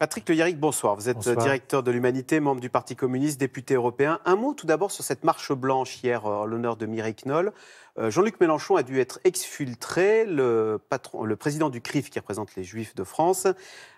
Patrick Le Yarrick, bonsoir. Vous êtes directeur de l'Humanité, membre du Parti communiste, député européen. Un mot tout d'abord sur cette marche blanche hier en l'honneur de Mireille Knoll. Jean-Luc Mélenchon a dû être exfiltré. Le président du CRIF, qui représente les Juifs de France,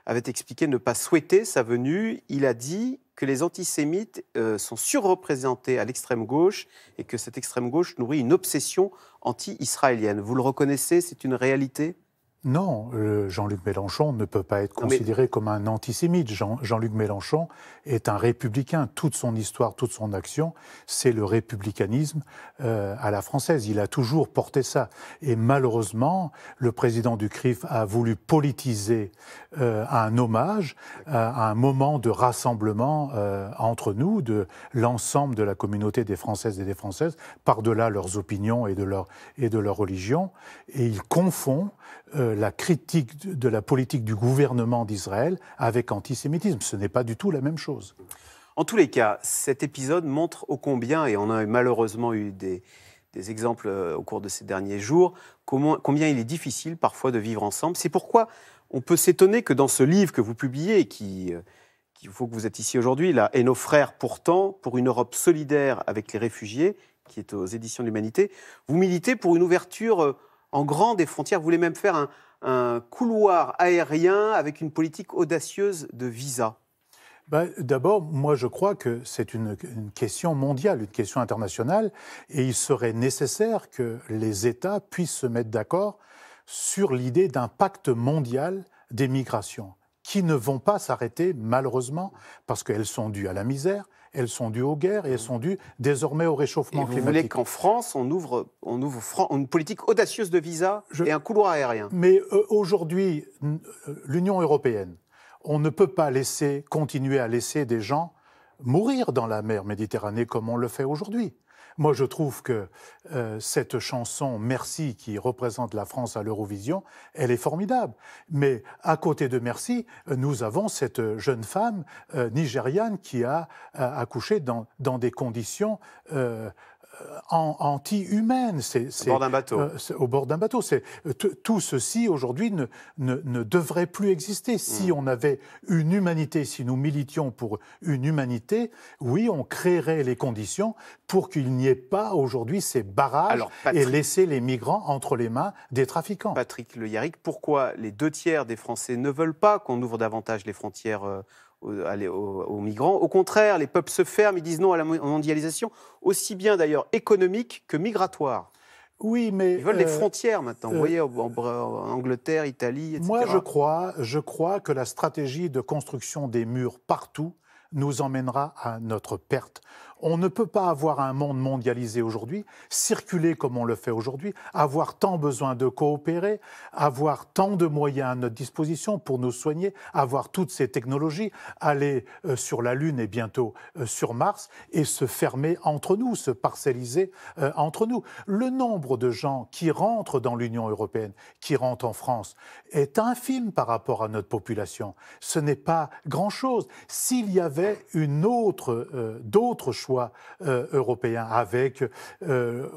avait expliqué ne pas souhaiter sa venue. Il a dit que les antisémites sont surreprésentés à l'extrême gauche et que cette extrême gauche nourrit une obsession anti-israélienne. Vous le reconnaissez, c'est une réalité ? Non, Jean-Luc Mélenchon ne peut pas être considéré comme un antisémite. Jean-Luc Mélenchon est un républicain. Toute son histoire, toute son action, c'est le républicanisme à la française. Il a toujours porté ça. Et malheureusement, le président du CRIF a voulu politiser un hommage à un moment de rassemblement entre nous, de l'ensemble de la communauté des Françaises et des Françaises, par-delà leurs opinions et de leur religion. Et il confond la critique de la politique du gouvernement d'Israël avec antisémitisme. Ce n'est pas du tout la même chose. En tous les cas, cet épisode montre ô combien, et on a malheureusement eu des exemples au cours de ces derniers jours, combien il est difficile parfois de vivre ensemble. C'est pourquoi on peut s'étonner que dans ce livre que vous publiez, qu'il faut que vous êtes ici aujourd'hui, là, et nos frères pourtant, pour une Europe solidaire avec les réfugiés, qui est aux éditions de l'Humanité, vous militez pour une ouverture en grand des frontières. Vous voulez même faire un couloir aérien avec une politique audacieuse de visa. D'abord, moi je crois que c'est une question mondiale, une question internationale, et il serait nécessaire que les États puissent se mettre d'accord sur l'idée d'un pacte mondial des migrations, qui ne vont pas s'arrêter malheureusement, parce qu'elles sont dues à la misère, elles sont dues aux guerres et elles sont dues désormais au réchauffement climatique. Vous voulez qu'en France, on ouvre une politique audacieuse de visa et un couloir aérien. Mais aujourd'hui, l'Union européenne, on ne peut pas continuer à laisser des gens mourir dans la mer Méditerranée comme on le fait aujourd'hui. Moi, je trouve que cette chanson « Merci » qui représente la France à l'Eurovision, elle est formidable. Mais à côté de « Merci », nous avons cette jeune femme nigériane qui a accouché dans des conditions anti-humaines. Au bord d'un bateau. Au bord d'un bateau. Tout ceci, aujourd'hui, ne devrait plus exister. Si on avait une humanité, si nous militions pour une humanité, oui, on créerait les conditions pour qu'il n'y ait pas aujourd'hui ces barrages et laisser les migrants entre les mains des trafiquants. Patrick Le Yarrick, pourquoi les 2/3 des Français ne veulent pas qu'on ouvre davantage les frontières aux migrants? Au contraire, les peuples se ferment, ils disent non à la mondialisation, aussi bien d'ailleurs économique que migratoire. Oui, mais ils veulent des frontières maintenant. Vous voyez, en Angleterre, Italie, etc. Moi, je crois que la stratégie de construction des murs partout nous emmènera à notre perte. On ne peut pas avoir un monde mondialisé aujourd'hui, circuler comme on le fait aujourd'hui, avoir tant besoin de coopérer, avoir tant de moyens à notre disposition pour nous soigner, avoir toutes ces technologies, aller sur la Lune et bientôt sur Mars et se fermer entre nous, se parcelliser entre nous. Le nombre de gens qui rentrent dans l'Union européenne, qui rentrent en France, est infime par rapport à notre population. Ce n'est pas grand-chose. S'il y avait d'autres choix européens avec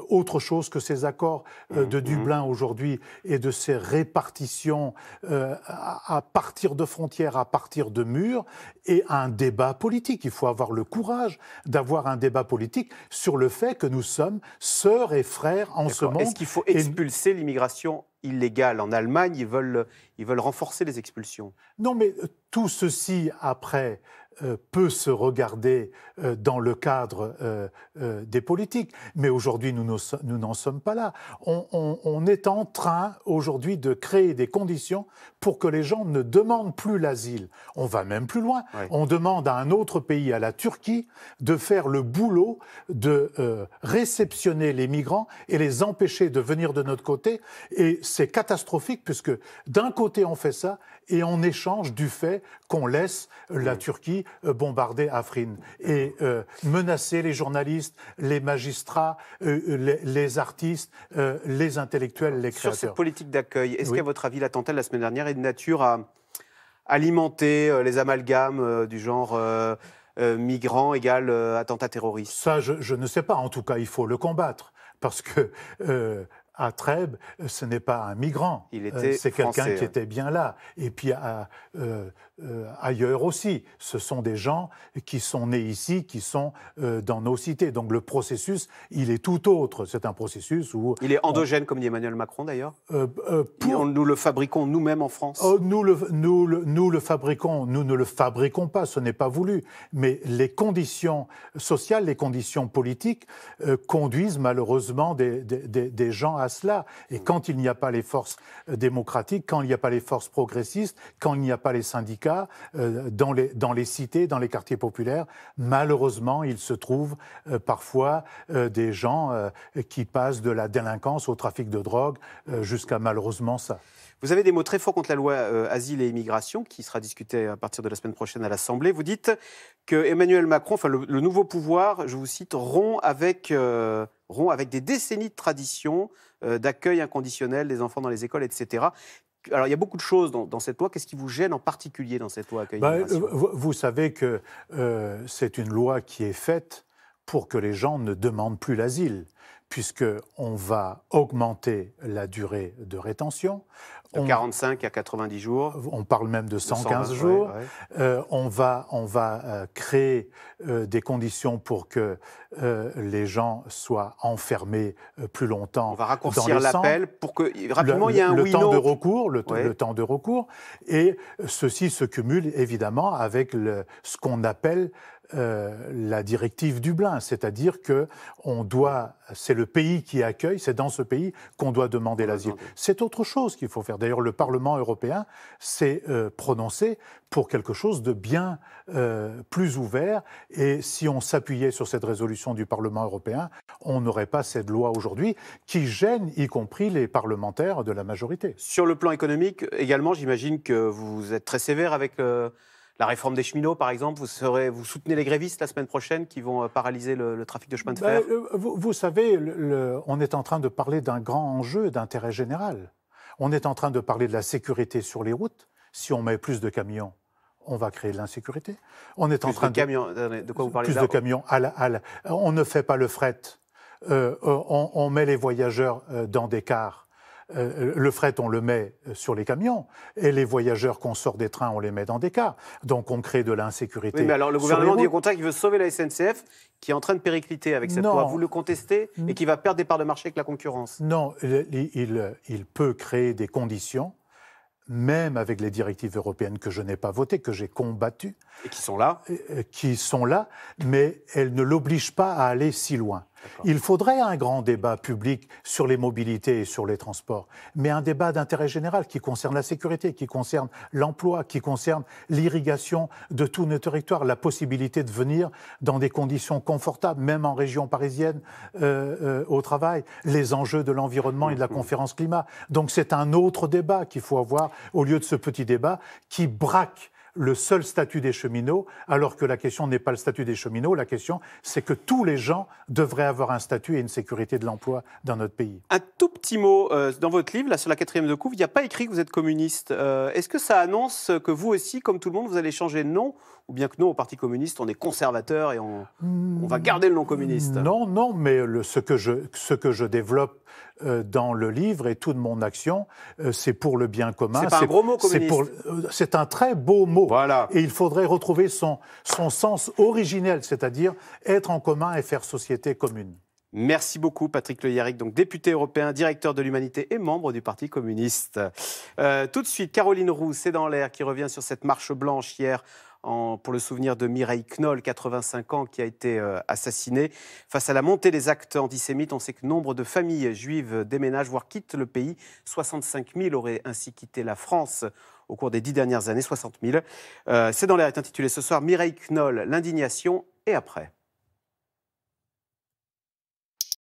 autre chose que ces accords de Dublin aujourd'hui et de ces répartitions à partir de frontières, à partir de murs, et un débat politique. Il faut avoir le courage d'avoir un débat politique sur le fait que nous sommes sœurs et frères en ce monde. Est-ce qu'il faut expulser l'immigration illégale? En Allemagne, ils veulent renforcer les expulsions. Non, mais tout ceci, après, peut se regarder dans le cadre des politiques. Mais aujourd'hui, nous n'en sommes pas là. On est en train, aujourd'hui, de créer des conditions pour que les gens ne demandent plus l'asile. On va même plus loin. Oui. On demande à un autre pays, à la Turquie, de faire le boulot de réceptionner les migrants et les empêcher de venir de notre côté. Et c'est catastrophique, puisque d'un côté, on fait ça, et en échange du fait qu'on laisse la Turquie bombarder Afrin et menacer les journalistes, les magistrats, les artistes, les intellectuels, les créateurs. Sur cette politique d'accueil, est-ce qu'à votre avis, l'attentat de la semaine dernière est de nature à alimenter les amalgames du genre migrant égale attentat terroriste? Ça, je ne sais pas. En tout cas, il faut le combattre. Parce que à Trèbes, ce n'est pas un migrant. C'est quelqu'un qui était bien là. Et puis ailleurs aussi, ce sont des gens qui sont nés ici, qui sont dans nos cités. Donc le processus, il est tout autre. C'est un processus où... Il est endogène, comme dit Emmanuel Macron d'ailleurs. Nous le fabriquons nous-mêmes en France. Nous le fabriquons, nous ne le fabriquons pas, ce n'est pas voulu. Mais les conditions sociales, les conditions politiques conduisent malheureusement des gens à cela. Et quand il n'y a pas les forces démocratiques, quand il n'y a pas les forces progressistes, quand il n'y a pas les syndicats, dans les cités, dans les quartiers populaires, malheureusement, il se trouve parfois des gens qui passent de la délinquance au trafic de drogue jusqu'à malheureusement ça. Vous avez des mots très forts contre la loi Asile et Immigration, qui sera discutée à partir de la semaine prochaine à l'Assemblée. Vous dites que Emmanuel Macron, enfin le nouveau pouvoir, je vous cite, rompt avec des décennies de tradition d'accueil inconditionnel des enfants dans les écoles, etc. Alors, il y a beaucoup de choses dans cette loi. Qu'est-ce qui vous gêne en particulier dans cette loi accueil et immigration ? Vous savez que c'est une loi qui est faite pour que les gens ne demandent plus l'asile, puisqu'on va augmenter la durée de rétention. De 45 à 90 jours. On parle même de 115 jours. Ouais. On va créer des conditions pour que les gens soient enfermés plus longtemps. On va raccourcir l'appel pour que, rapidement, il y ait un oui-no. Le temps de recours. Et ceci se cumule évidemment avec ce qu'on appelle la directive Dublin, c'est-à-dire que c'est le pays qui accueille, c'est dans ce pays qu'on doit demander l'asile. C'est autre chose qu'il faut faire. D'ailleurs, le Parlement européen s'est prononcé pour quelque chose de bien plus ouvert. Et si on s'appuyait sur cette résolution du Parlement européen, on n'aurait pas cette loi aujourd'hui qui gêne, y compris les parlementaires de la majorité. Sur le plan économique, également, j'imagine que vous êtes très sévère avec la réforme des cheminots, par exemple. Vous soutenez les grévistes la semaine prochaine qui vont paralyser le trafic de chemin de fer. Vous savez, on est en train de parler d'un grand enjeu d'intérêt général. On est en train de parler de la sécurité sur les routes. Si on met plus de camions, on va créer de l'insécurité. On est en train de quoi vous parlez plus là? De camions. On ne fait pas le fret. On met les voyageurs dans des cars. Le fret, on le met sur les camions, et les voyageurs qu'on sort des trains, on les met dans des cars. Donc on crée de l'insécurité. Oui, mais alors le gouvernement dit au contraire qu'il veut sauver la SNCF, qui est en train de péricliter avec cette loi. Vous le contestez et qui va perdre des parts de marché avec la concurrence. Non, il peut créer des conditions, même avec les directives européennes que je n'ai pas votées, que j'ai combattues. Et qui sont là. Qui sont là, mais elles ne l'obligent pas à aller si loin. Il faudrait un grand débat public sur les mobilités et sur les transports, mais un débat d'intérêt général qui concerne la sécurité, qui concerne l'emploi, qui concerne l'irrigation de tous nos territoires, la possibilité de venir dans des conditions confortables, même en région parisienne, au travail, les enjeux de l'environnement et de la conférence climat. Donc c'est un autre débat qu'il faut avoir au lieu de ce petit débat qui braque le seul statut des cheminots, alors que la question n'est pas le statut des cheminots, la question c'est que tous les gens devraient avoir un statut et une sécurité de l'emploi dans notre pays. Un tout petit mot, dans votre livre, là, sur la 4e de couve, il n'y a pas écrit que vous êtes communiste. Est-ce que ça annonce que vous aussi, comme tout le monde, vous allez changer de nom ? Ou bien que nous, au Parti communiste, on est conservateur et on va garder le nom communiste ? Non, mais ce que je développe dans le livre et toute mon action, c'est pour le bien commun. C'est pas un gros mot, communiste. C'est un très beau mot. Voilà. Et il faudrait retrouver son sens originel, c'est-à-dire être en commun et faire société commune. Merci beaucoup, Patrick Le Yarrick, donc député européen, directeur de l'Humanité et membre du Parti communiste. Tout de suite, Caroline Roux, C'est dans l'air, qui revient sur cette marche blanche hier pour le souvenir de Mireille Knoll, 85 ans, qui a été assassinée. Face à la montée des actes antisémites, on sait que nombre de familles juives déménagent, voire quittent le pays. 65 000 auraient ainsi quitté la France au cours des 10 dernières années, 60 000. C'est dans l'air est intitulé ce soir Mireille Knoll, l'indignation et après.